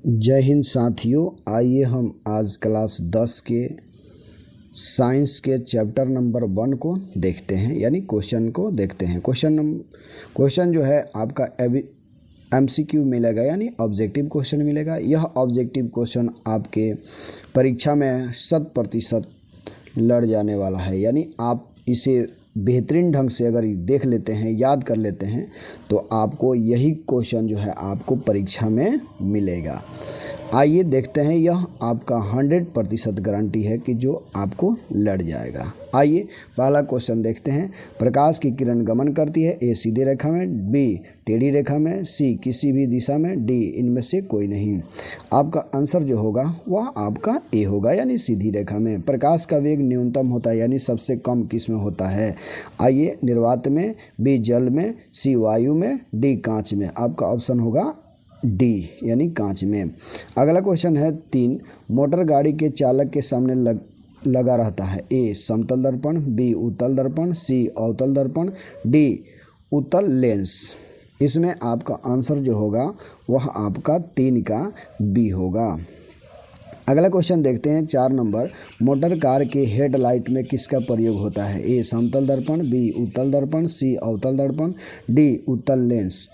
जय हिंद साथियों, आइए हम आज क्लास 10 के साइंस के चैप्टर नंबर 1 को देखते हैं, यानी क्वेश्चन को देखते हैं। क्वेश्चन जो है आपका MCQ मिलेगा, यानी ऑब्जेक्टिव क्वेश्चन मिलेगा। यह ऑब्जेक्टिव क्वेश्चन आपके परीक्षा में 100% लड़ जाने वाला है, यानी आप इसे बेहतरीन ढंग से अगर देख लेते हैं, याद कर लेते हैं, तो आपको यही क्वेश्चन जो है आपको परीक्षा में मिलेगा। आइए देखते हैं, यह आपका 100% गारंटी है कि जो आपको लड़ जाएगा। आइए पहला क्वेश्चन देखते हैं। प्रकाश की किरण गमन करती है, ए सीधी रेखा में, बी टेढ़ी रेखा में, सी किसी भी दिशा में, डी इनमें से कोई नहीं। आपका आंसर जो होगा वह आपका ए होगा, यानी सीधी रेखा में। प्रकाश का वेग न्यूनतम होता है, यानी सबसे कम किस में होता है। आइए निर्वात में, बी जल में, सी वायु में, डी कांच में। आपका ऑप्शन होगा डी, यानी कांच में। अगला क्वेश्चन है 3। मोटर गाड़ी के चालक के सामने लगा रहता है, ए समतल दर्पण, बी उत्तल दर्पण, सी अवतल दर्पण, डी उत्तल लेंस। इसमें आपका आंसर जो होगा वह आपका 3 का बी होगा। अगला क्वेश्चन देखते हैं 4 नंबर। मोटर कार के हेडलाइट में किसका प्रयोग होता है, ए समतल दर्पण, बी उत्तल दर्पण, सी अवतल दर्पण, डी उत्तल लेंस।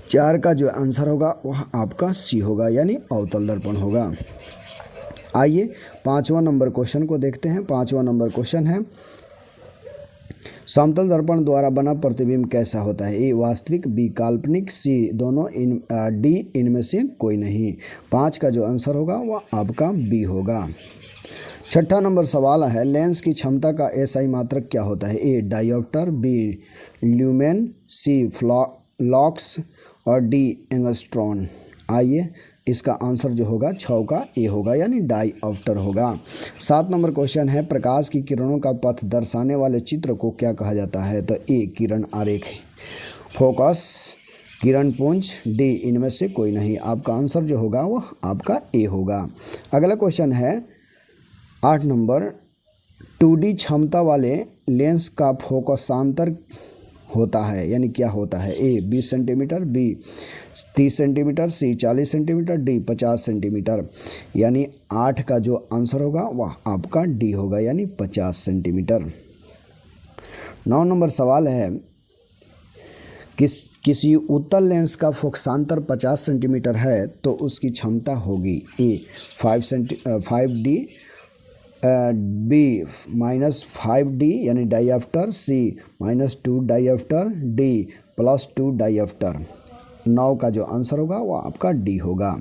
4 का जो आंसर होगा वह आपका सी होगा, यानी अवतल दर्पण होगा। आइए 5वां नंबर क्वेश्चन को देखते हैं। 5वां नंबर क्वेश्चन है, समतल दर्पण द्वारा बना प्रतिबिंब कैसा होता है, ए वास्तविक, बी काल्पनिक, सी दोनों, डी इनमें से कोई नहीं। 5 का जो आंसर होगा वह आपका बी होगा। 6ठा नंबर सवाल है, लेंस की क्षमता का एसआई मात्रक क्या होता है, ए डायोप्टर, बी ल्यूमेन, सी लॉक्स और डी एंगस्ट्रॉन। आइए इसका आंसर जो होगा 6 का ए होगा, यानी डायोप्टर होगा। 7 नंबर क्वेश्चन है, प्रकाश की किरणों का पथ दर्शाने वाले चित्र को क्या कहा जाता है, तो ए किरण आरेख, फोकस, किरण पुंज, डी इनमें से कोई नहीं। आपका आंसर जो होगा वह आपका ए होगा। अगला क्वेश्चन है 8 नंबर। 2D क्षमता वाले लेंस का फोकसांतर होता है, यानी क्या होता है, ए 20 सेंटीमीटर, बी 30 सेंटीमीटर, सी 40 सेंटीमीटर, डी 50 सेंटीमीटर। यानी 8 का जो आंसर होगा वह आपका डी होगा, यानी 50 सेंटीमीटर। 9 नंबर सवाल है, किसी उत्तल लेंस का फोकसांतर 50 सेंटीमीटर है तो उसकी क्षमता होगी, ए 5D, बी -5D यानी डायोप्टर, सी -2 डायोप्टर, डी +2 डायोप्टर। 9 का जो आंसर होगा वह आपका डी होगा।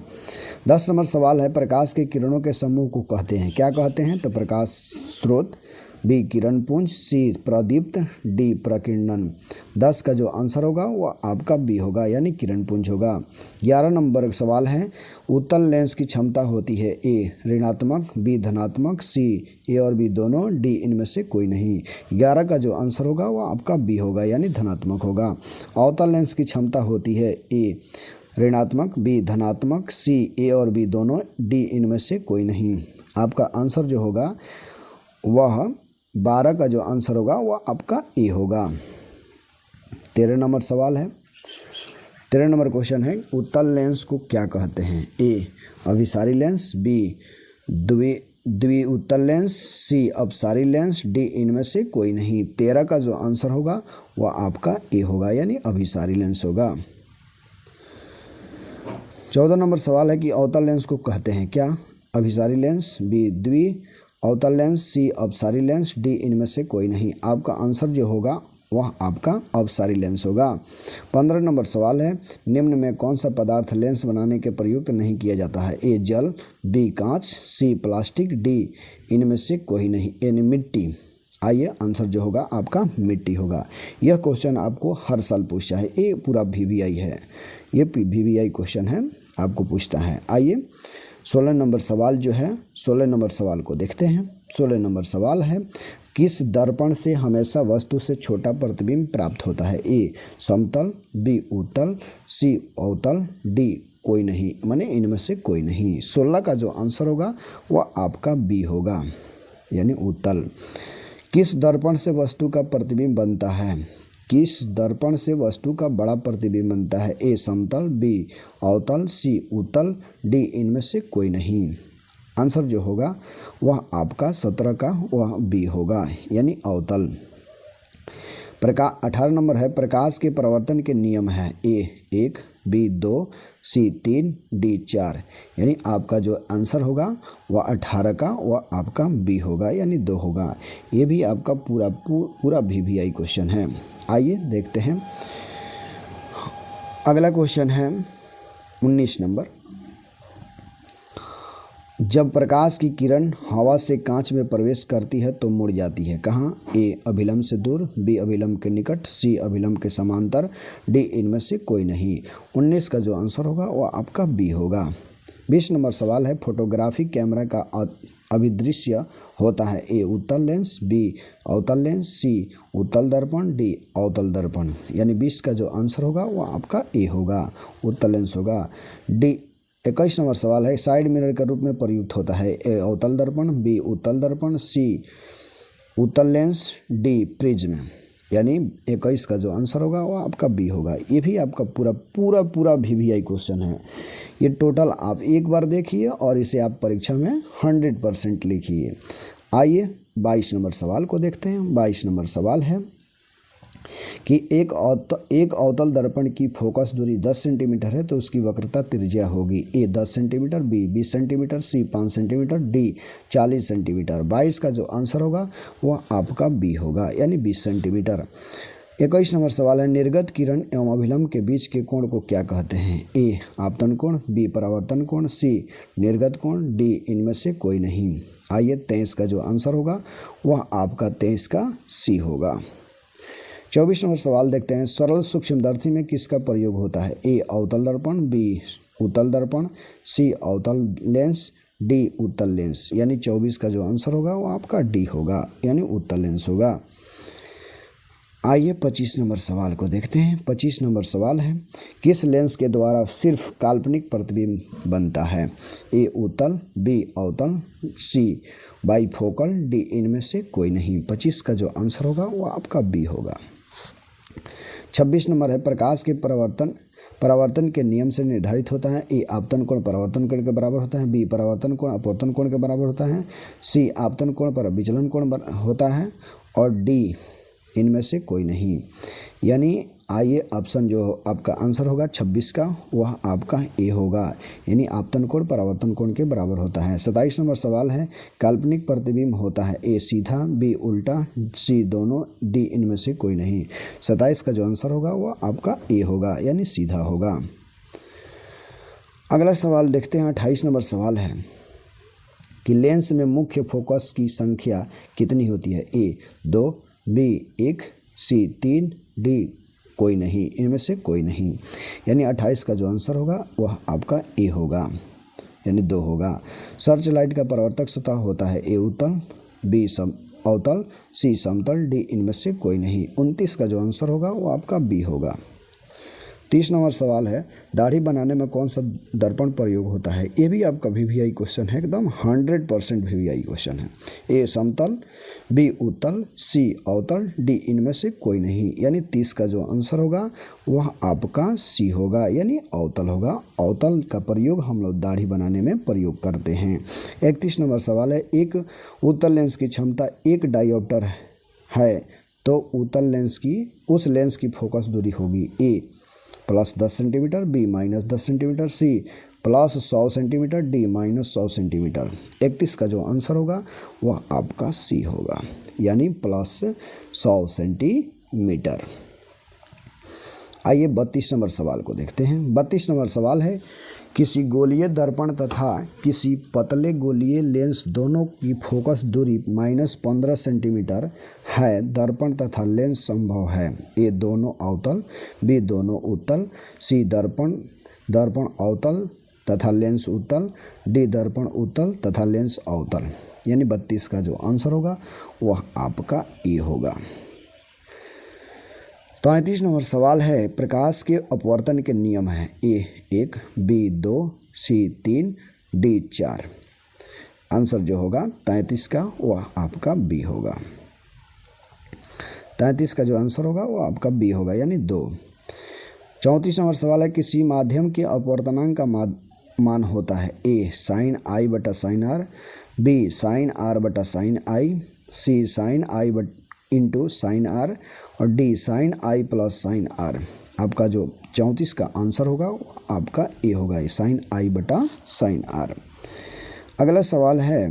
10 नंबर सवाल है, प्रकाश के किरणों के समूह को कहते हैं, क्या कहते हैं, तो प्रकाश स्रोत, बी किरण पुंज, सी प्रदीप्त, डी प्रकीर्णन। 10 का जो आंसर होगा वह आपका बी होगा, यानी किरण पुंज होगा। 11 नंबर सवाल है, उत्तल लेंस की क्षमता होती है, ए ऋणात्मक, बी धनात्मक, सी ए और बी दोनों, डी इनमें से कोई नहीं। 11 का जो आंसर होगा वह आपका बी होगा, यानी धनात्मक होगा। अवतल लेंस की क्षमता होती है, ए ऋणात्मक, बी धनात्मक, सी ए और बी दोनों, डी इनमें से कोई नहीं। आपका आंसर जो होगा वह 12 का जो आंसर होगा वह आपका ए होगा। 13 नंबर सवाल है, 13 नंबर क्वेश्चन है, उत्तल लेंस को क्या कहते हैं, ए अभिसारी लेंस, बी द्वि उत्तल लेंस, सी अपसारी लेंस, डी इनमें से कोई नहीं। 13 का जो आंसर होगा वह आपका ए होगा, यानी अभिसारी लेंस होगा। 14 नंबर सवाल है कि अवतल लेंस को कहते हैं क्या, अभिसारी लेंस, बी द्वि अवतल लेंस, सी अपसारी लेंस, डी इनमें से कोई नहीं। आपका आंसर जो होगा वह आपका अपसारी लेंस होगा। 15 नंबर सवाल है, निम्न में कौन सा पदार्थ लेंस बनाने के प्रयुक्त नहीं किया जाता है, ए जल, बी कांच, सी प्लास्टिक, डी इनमें से कोई नहीं, यानी मिट्टी। आइए आंसर जो होगा आपका मिट्टी होगा। यह क्वेश्चन आपको हर साल पूछा है, ये पूरा VVI है, ये VVI क्वेश्चन है, आपको पूछता है। आइए 16 नंबर सवाल जो है, 16 नंबर सवाल को देखते हैं। 16 नंबर सवाल है, किस दर्पण से हमेशा वस्तु से छोटा प्रतिबिंब प्राप्त होता है, ए समतल, बी उत्तल, सी अवतल, डी कोई नहीं, माने इनमें से कोई नहीं। 16 का जो आंसर होगा वह आपका बी होगा, यानी उत्तल। किस दर्पण से वस्तु का प्रतिबिंब बनता है, किस दर्पण से वस्तु का बड़ा प्रतिबिंब बनता है? ए समतल, बी अवतल, सी उत्तल, डी इनमें से कोई नहीं। आंसर जो होगा वह आपका 17 का वह बी होगा, यानी अवतल। 18 नंबर है, प्रकाश के परावर्तन के नियम है। ए 1, बी 2, सी 3, डी 4, यानी आपका जो आंसर होगा वह 18 का वह आपका बी होगा, यानी 2 होगा। ये भी आपका पूरा VVI क्वेश्चन है। आइए देखते हैं अगला क्वेश्चन है 19 नंबर। जब प्रकाश की किरण हवा से कांच में प्रवेश करती है तो मुड़ जाती है कहाँ? ए अभिलंब से दूर, बी अभिलंब के निकट, सी अभिलंब के समांतर, डी इनमें से कोई नहीं। 19 का जो आंसर होगा वह आपका बी होगा। 20 नंबर सवाल है, फोटोग्राफिक कैमरा का अभिदृश्य होता है। ए उत्तल लेंस, बी अवतल लेंस, सी उत्तल दर्पण, डी अवतल दर्पण, यानी 20 का जो आंसर होगा वह आपका ए होगा, उत्तल लेंस होगा। डी 21 नंबर सवाल है, साइड मिरर के रूप में प्रयुक्त होता है। ए अवतल दर्पण, बी उत्तल दर्पण, सी उत्तल लेंस, डी प्रिज्म, यानी 21 का जो आंसर होगा वो आपका बी होगा। ये भी आपका पूरा VVI क्वेश्चन है। ये टोटल आप एक बार देखिए और इसे आप परीक्षा में 100% लिखिए। आइए 22 नंबर सवाल को देखते हैं। 22 नंबर सवाल है कि एक अवतल दर्पण की फोकस दूरी 10 सेंटीमीटर है तो उसकी वक्रता त्रिज्या होगी। ए 10 सेंटीमीटर, बी 20 सेंटीमीटर, सी 5 सेंटीमीटर, डी 40 सेंटीमीटर। 22 का जो आंसर होगा वह आपका बी होगा, यानी 20 सेंटीमीटर। 21 नंबर सवाल है, निर्गत किरण एवं अभिलंब के बीच के कोण को क्या कहते हैं? ए आपतन कोण, बी परावर्तन कोण, सी निर्गत कोण, डी इनमें से कोई नहीं। आइए 23 का जो आंसर होगा वह आपका 23 का सी होगा। 24 नंबर सवाल देखते हैं, सरल सूक्ष्मदर्शी में किसका प्रयोग होता है? ए अवतल दर्पण, बी उत्तल दर्पण, सी अवतल लेंस, डी उत्तल लेंस, यानी 24 का जो आंसर होगा वो आपका डी होगा, यानी उत्तल लेंस होगा। आइए 25 नंबर सवाल को देखते हैं। 25 नंबर सवाल है, किस लेंस के द्वारा सिर्फ काल्पनिक प्रतिबिंब बनता है? ए उत्तल, बी अवतल, सी बाइफोकल, डी इनमें से कोई नहीं। 25 का जो आंसर होगा वो आपका बी होगा। 26 नंबर है, प्रकाश के परावर्तन के नियम से निर्धारित होता है। ए आपतन कोण परावर्तन कोण के बराबर होता है, बी परावर्तन कोण अपवर्तन कोण के बराबर होता है, सी आपतन कोण पर विचलन कोण होता है, और डी इनमें से कोई नहीं। यानी आइए ऑप्शन जो आपका आंसर होगा 26 का वह आपका ए होगा, यानी आपतन कोण परावर्तन कोण के बराबर होता है। 27 नंबर सवाल है, काल्पनिक प्रतिबिंब होता है। ए सीधा, बी उल्टा, सी दोनों, डी इनमें से कोई नहीं। 27 का जो आंसर होगा वह आपका ए होगा, यानी सीधा होगा। अगला सवाल देखते हैं। 28 नंबर सवाल है कि लेंस में मुख्य फोकस की संख्या कितनी होती है? ए 2, बी 1, सी 3, डी कोई नहीं, इनमें से कोई नहीं। यानी 28 का जो आंसर होगा वह आपका ए होगा, यानी 2 होगा। सर्च लाइट का परावर्तक सतह होता है। ए उत्तल, बी अवतल, सी समतल, डी इनमें से कोई नहीं। 29 का जो आंसर होगा वो आपका बी होगा। 30 नंबर सवाल है, दाढ़ी बनाने में कौन सा दर्पण प्रयोग होता है? ये भी आपका VVI क्वेश्चन है, एकदम 100% VVI क्वेश्चन है। ए समतल, बी उत्तल, सी अवतल, डी इनमें से कोई नहीं। यानी 30 का जो आंसर होगा वह आपका सी होगा, यानी अवतल होगा। अवतल का प्रयोग हम लोग दाढ़ी बनाने में प्रयोग करते हैं। 31 नंबर सवाल है, एक उत्तल लेंस की क्षमता 1 डायोप्टर है तो उत्तल लेंस की उस लेंस की फोकस दूरी होगी। A plus 10 centimetre, B minus 10 centimetre, C plus 100 centimetre, D minus 100 centimetre. 31 का जो आंसर होगा वह आपका सी होगा, यानी प्लस 100 सेंटीमीटर। आइए 32 नंबर सवाल को देखते हैं। 32 नंबर सवाल है, किसी गोलीय दर्पण तथा किसी पतले गोलीय लेंस दोनों की फोकस दूरी -15 सेंटीमीटर है, दर्पण तथा लेंस संभव है। ए दोनों अवतल, बी दोनों उत्तल, सी दर्पण अवतल तथा लेंस उत्तल, डी दर्पण उत्तल तथा लेंस अवतल। यानी 32 का जो आंसर होगा वह आपका ए होगा। 33 नंबर सवाल है, प्रकाश के अपवर्तन के नियम है। ए 1, बी 2, सी 3, डी 4। आंसर जो होगा 33 का वह आपका बी होगा। 33 का जो आंसर होगा वो आपका बी होगा, यानी 2। 34 नंबर सवाल है, किसी माध्यम के अपवर्तनांक का मान होता है ए साइन आई बटा sine r, B sine r बटा sine i, C sine i into sine r और D sine i plus sine r. आपका जो 34 का आंसर होगा वो आपका ए होगा, साइन आई बटा साइन आर। अगला सवाल है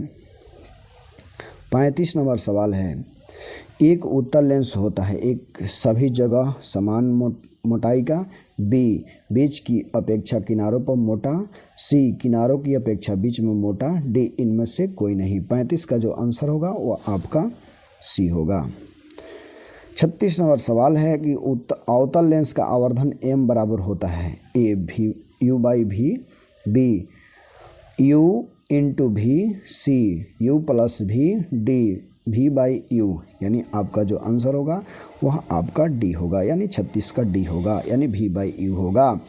35 नंबर सवाल है, एक उत्तल लेंस होता है एक सभी जगह समान मोटाई का, बी बीच की अपेक्षा किनारों पर मोटा, सी किनारों की अपेक्षा बीच में मोटा, डी इनमें से कोई नहीं। 35 का जो आंसर होगा वो आपका सी होगा। 36 नंबर सवाल है कि अवतल लेंस का आवर्धन m बराबर होता है ए भी यू बाई भी, बी यू इंटू भी, सी यू प्लस भी, डी भी बाई यू, यानी आपका जो आंसर होगा वह आपका डी होगा, यानी 36 का डी होगा, यानी भी बाई यू होगा।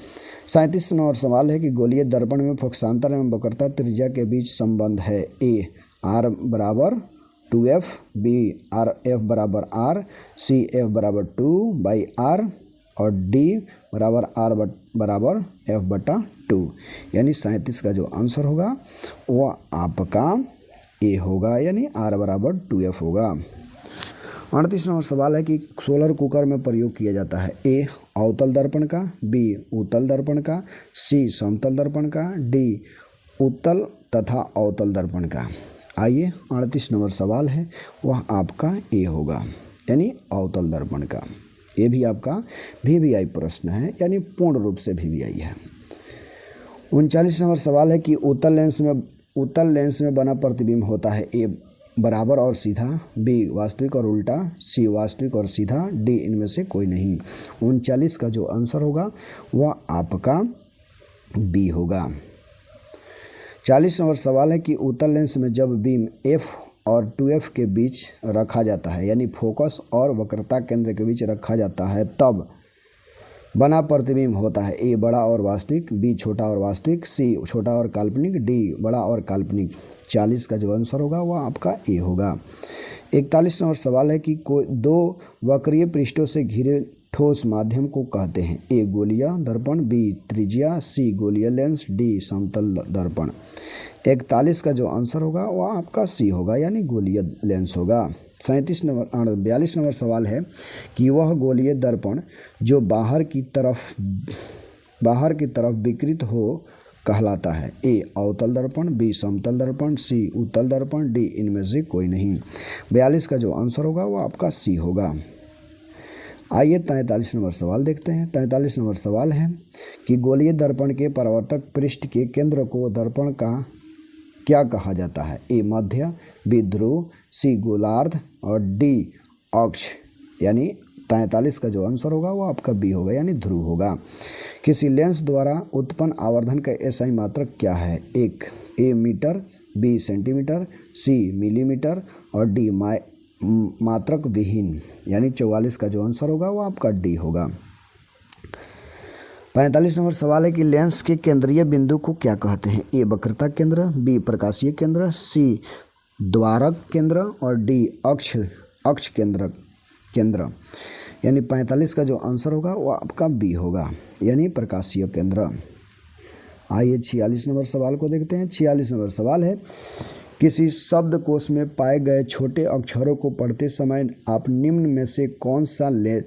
37 नंबर सवाल है कि गोलीय दर्पण में फोकसांतर एवं वक्रता त्रिज्या के बीच संबंध है ए आर बराबर 2f, बी आर एफ बराबर आर, सी एफ बराबर 2 बाई आर और डी बराबर आर बराबर एफ बटा 2, यानी 37 का जो आंसर होगा वह आपका ए होगा, यानी आर बराबर 2f होगा। 38 नंबर सवाल है कि सोलर कुकर में प्रयोग किया जाता है ए अवतल दर्पण का, बी उत्तल दर्पण का, सी समतल दर्पण का, डी उत्तल तथा अवतल दर्पण का। आइए 38 नंबर सवाल है वह आपका ए होगा, यानी अवतल दर्पण का। ये भी आपका VVI प्रश्न है, यानी पूर्ण रूप से VVI है। 39 नंबर सवाल है कि उत्तल लेंस में बना प्रतिबिंब होता है ए बराबर और सीधा, बी वास्तविक और उल्टा, सी वास्तविक और सीधा, डी इनमें से कोई नहीं। 39 का जो आंसर होगा वह आपका बी होगा। 40 नंबर सवाल है कि उत्तल लेंस में जब बीम f और 2f के बीच रखा जाता है, यानी फोकस और वक्रता केंद्र के बीच रखा जाता है, तब बना प्रतिबिंब होता है ए बड़ा और वास्तविक, बी छोटा और वास्तविक, सी छोटा और काल्पनिक, डी बड़ा और काल्पनिक। 40 का जो आंसर होगा वह आपका ए होगा। 41 नंबर सवाल है कि कोई दो वक्रीय पृष्ठों से घिरे ठोस माध्यम को कहते हैं ए गोलीय दर्पण, बी त्रिज्या, सी गोलीय लेंस, डी समतल दर्पण। 41 का जो आंसर होगा वह आपका सी होगा, यानी गोलीय लेंस होगा। 42 नंबर सवाल है कि वह गोलीय दर्पण जो बाहर की तरफ विकृत हो कहलाता है ए अवतल दर्पण, बी समतल दर्पण, सी उत्तल दर्पण, डी इनमें से कोई नहीं। 42 का जो आंसर होगा वह आपका सी होगा। आइए 43 नंबर सवाल देखते हैं। 43 नंबर सवाल है कि गोलीय दर्पण के परावर्तक पृष्ठ के केंद्र को दर्पण का क्या कहा जाता है ए मध्य, बी ध्रुव, सी गोलार्ध और डी अक्ष, यानी 43 का जो आंसर होगा वो आपका बी होगा, यानी ध्रुव होगा। किसी लेंस द्वारा उत्पन्न आवर्धन का एसआई मात्रक क्या है एक ए मीटर, बी सेंटीमीटर, सी मिलीमीटर और डी मात्रक विहीन, यानी 44 का जो आंसर होगा वो आपका डी होगा। 45 नंबर सवाल है कि लेंस के केंद्रीय बिंदु को क्या कहते हैं ए वक्रता केंद्र, बी प्रकाशीय केंद्र, सी द्वारक केंद्र और डी अक्ष केंद्र, यानी 45 का जो आंसर होगा वो आपका बी होगा, यानी प्रकाशीय केंद्र। आइए 46 नंबर सवाल को देखते हैं। 46 नंबर सवाल है किसी शब्दकोश में पाए गए छोटे अक्षरों को पढ़ते समय आप निम्न में से कौन सा लेंस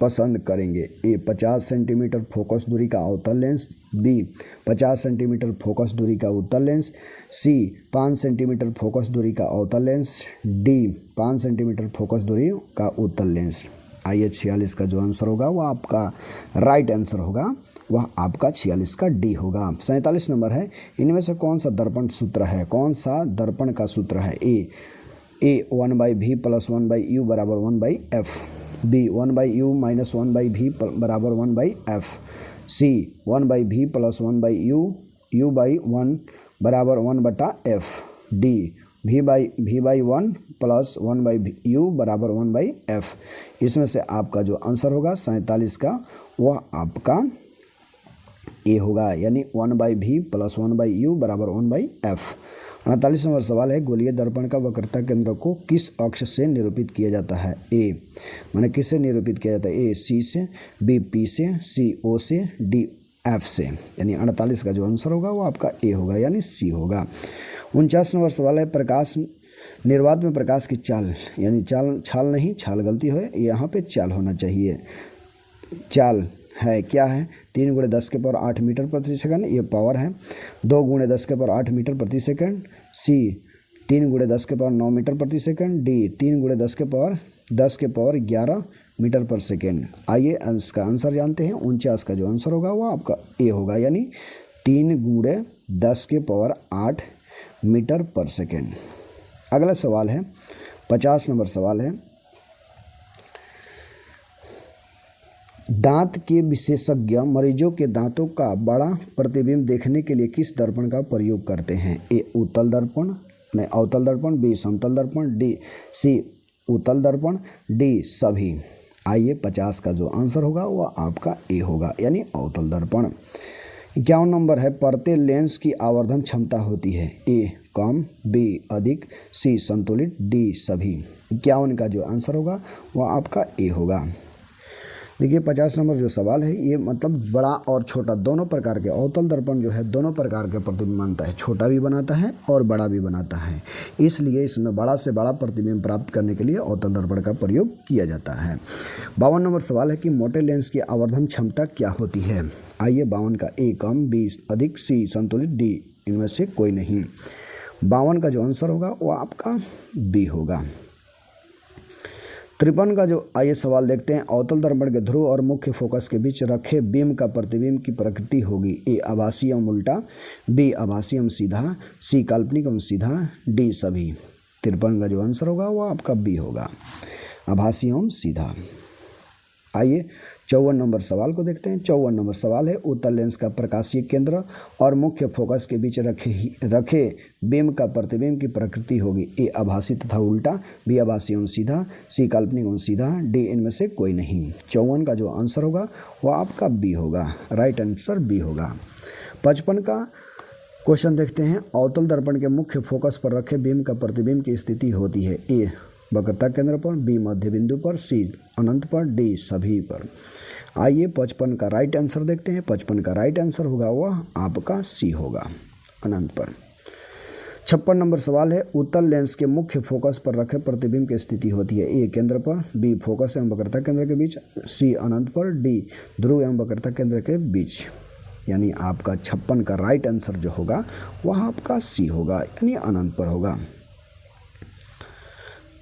पसंद करेंगे ए 50 सेंटीमीटर फोकस दूरी का अवतल लेंस, बी 50 सेंटीमीटर फोकस दूरी का उत्तल लेंस, सी 5 सेंटीमीटर फोकस दूरी का अवतल लेंस, डी 5 सेंटीमीटर फोकस दूरी का उत्तल लेंस। आइए 46 का जो आंसर होगा वह आपका राइट आंसर होगा, वह आपका 46 का डी होगा। 47 नंबर है इनमें से कौन सा दर्पण सूत्र है, कौन सा दर्पण का सूत्र है ए 1/v + 1/u बराबर 1/f, बी 1/u - 1/v बराबर 1/f, सी 1/v + 1/u u/1 बराबर 1/f, डी v/1 + 1/u बराबर 1/f। इसमें से आपका जो आंसर होगा 47 का वह आपका ए होगा, यानी 1/v + 1/u बराबर 1/f। 48 नंबर सवाल है, गोलीय दर्पण का वक्रता केंद्र को किस अक्ष से निरूपित किया जाता है? ए माने किससे निरूपित किया जाता है? ए सी से, बी पी से, सी ओ से, डी एफ से। यानी 48 का जो आंसर होगा वो आपका ए होगा यानी सी होगा। 49 नंबर सवाल है, प्रकाश निर्वात में प्रकाश की चाल, यानी छाल नहीं, छाल गलती है, यहाँ पे चाल होना चाहिए। चाल है क्या है? 3 × 10⁸ मीटर प्रति सेकंड, ये पावर है। 2 × 10⁸ मीटर प्रति सेकंड, सी 3 × 10⁹ मीटर प्रति सेकंड, डी 3 × 10⁻11 मीटर पर सेकंड। आइए इसका आंसर जानते हैं। 49 का जो आंसर होगा वो आपका ए होगा यानी 3 × 10⁸ मीटर पर सेकंड। अगला सवाल है 50 नंबर सवाल है, दांत के विशेषज्ञ मरीजों के दांतों का बड़ा प्रतिबिंब देखने के लिए किस दर्पण का प्रयोग करते हैं? ए उत्तल दर्पण, नहीं अवतल दर्पण, बी समतल दर्पण, डी सी उत्तल दर्पण, डी सभी। आइए 50 का जो आंसर होगा वह आपका ए होगा यानी अवतल दर्पण। 51 नंबर है, परते लेंस की आवर्धन क्षमता होती है? ए कम, बी अधिक, सी संतुलित, डी सभी। 51 का जो आंसर होगा वह आपका ए होगा। देखिए 50 नंबर जो सवाल है ये मतलब बड़ा और छोटा दोनों प्रकार के, अवतल दर्पण जो है दोनों प्रकार के प्रतिबिंब बनाता है, छोटा भी बनाता है और बड़ा भी बनाता है, इसलिए इसमें बड़ा से बड़ा प्रतिबिंब प्राप्त करने के लिए अवतल दर्पण का प्रयोग किया जाता है। 52 नंबर सवाल है कि मोटे लेंस की आवर्धन क्षमता क्या होती है? आइए 52 का ए कम, बी अधिक, सी संतुलित, डी इनमें से कोई नहीं। 52 का जो आंसर होगा वो आपका बी होगा। 53 का जो आइए सवाल देखते हैं, अवतल दर्पण के ध्रुव और मुख्य फोकस के बीच रखे बीम का प्रतिबिंब की प्रकृति होगी? ए आभासी एवं उल्टा, बी आभासी एवं सीधा, सी काल्पनिक एवं सीधा, डी सभी। 53 का जो आंसर होगा वो आपका बी होगा, आभासी एवं सीधा। आइए 54 नंबर सवाल को देखते हैं। 54 नंबर सवाल है, उत्तल लेंस का प्रकाशीय केंद्र और मुख्य फोकस के बीच रखे बीम का प्रतिबिंब की प्रकृति होगी? ए आभासी तथा उल्टा, बी आभासी एवं सीधा, सी काल्पनिक एवं सीधा, डी इनमें से कोई नहीं। 54 का जो आंसर होगा वह आपका बी होगा, राइट आंसर बी होगा। 55 का क्वेश्चन देखते हैं, अवतल दर्पण के मुख्य फोकस पर रखे बीम का प्रतिबिंब की स्थिति होती है? ए वक्रता केंद्र पर, बी मध्य बिंदु पर, सी अनंत पर, डी सभी पर। आइए 55 का राइट आंसर देखते हैं। 55 का राइट आंसर होगा वह आपका सी होगा, अनंत पर। 56 नंबर सवाल है, उत्तल लेंस के मुख्य फोकस पर रखे प्रतिबिंब की स्थिति होती है? ए केंद्र पर, बी फोकस एवं वक्रता केंद्र के बीच, सी अनंत पर, डी ध्रुव एवं वक्रता केंद्र के बीच। यानी आपका 56 का राइट आंसर जो होगा वह आपका सी होगा यानी अनंत पर होगा।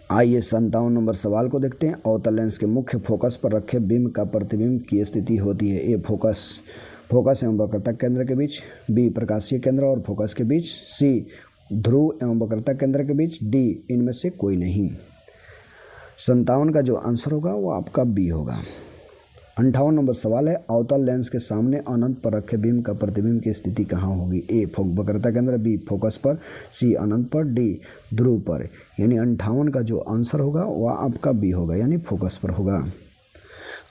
आइए 57 नंबर सवाल को देखते हैं, अवतल लेंस के मुख्य फोकस पर रखे बीम का प्रतिबिंब की स्थिति होती है? ए फोकस एवं वक्रता केंद्र के बीच, बी प्रकाशीय केंद्र और फोकस के बीच, सी ध्रुव एवं वक्रता केंद्र के बीच, डी इनमें से कोई नहीं। 57 का जो आंसर होगा वो आपका बी होगा। 58 नंबर सवाल है, अवतल लेंस के सामने अनंत पर रखे बीम का प्रतिबिंब की स्थिति कहाँ होगी? ए वक्रता केंद्र, बी फोकस पर, सी अनंत पर, डी ध्रुव पर। यानी 58 का जो आंसर होगा वह आपका बी होगा यानी फोकस पर होगा।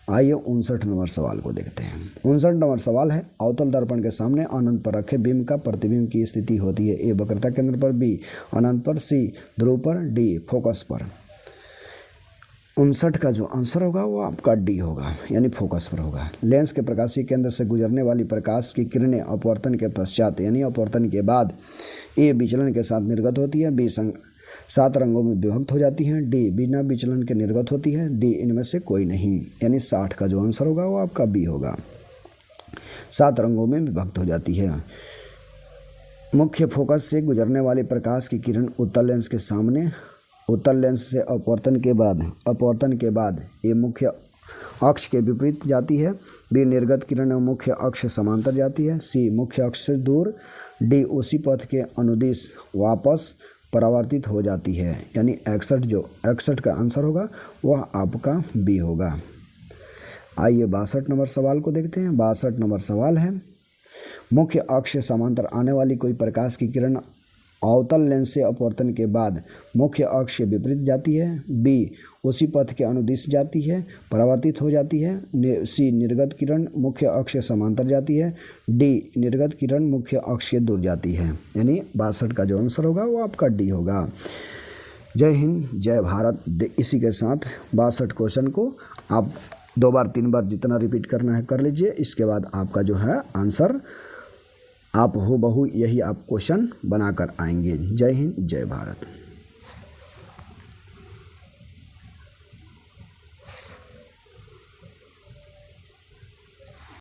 आइए 59 नंबर सवाल को देखते हैं। 59 नंबर सवाल है, अवतल दर्पण के सामने अनंत पर रखे बीम का प्रतिबिंब की स्थिति होती है? ए वक्रता केंद्र पर, बी अनंत पर, सी ध्रुव पर, डी फोकस पर। 59 का जो आंसर होगा वो आपका डी होगा यानी फोकस पर होगा। लेंस के प्रकाशीय केंद्र से गुजरने वाली प्रकाश की किरणें अपवर्तन के पश्चात यानी अपवर्तन के बाद ए विचलन के साथ निर्गत होती है, बी 7 रंगों में विभक्त हो जाती हैं, डी बिना विचलन के निर्गत होती है, डी इनमें से कोई नहीं। यानी 60 का जो आंसर होगा वो आपका बी होगा, 7 रंगों में विभक्त हो जाती है। मुख्य फोकस से गुजरने वाली प्रकाश की किरण उत्तल लेंस के सामने, उत्तल लेंस से अपवर्तन के बाद ये मुख्य अक्ष के विपरीत जाती है, बी निर्गत किरण मुख्य अक्ष समांतर जाती है, सी मुख्य अक्ष से दूर, डी उसी पथ के अनुदिश वापस परावर्तित हो जाती है। यानी 61 का आंसर होगा वह आपका बी होगा। आइए 62 नंबर सवाल को देखते हैं। 62 नंबर सवाल है, मुख्य अक्ष से समांतर आने वाली कोई प्रकाश की किरण अवतल लेंस से अपवर्तन के बाद मुख्य अक्ष के विपरीत जाती है। बी उसी पथ के अनुदिश जाती है, परावर्तित हो जाती है। सी निर्गत किरण मुख्य अक्ष से समांतर जाती है। डी निर्गत किरण मुख्य अक्ष से दूर जाती है। यानी 62 का जो आंसर होगा वो आपका डी होगा। जय हिंद, जय भारत। इसी के साथ 62 क्वेश्चन को आप 2 बार 3 बार जितना रिपीट करना है कर लीजिए। इसके बाद आपका जो है आंसर आप हूबहू यही आप क्वेश्चन बनाकर आएंगे। जय हिंद, जय भारत।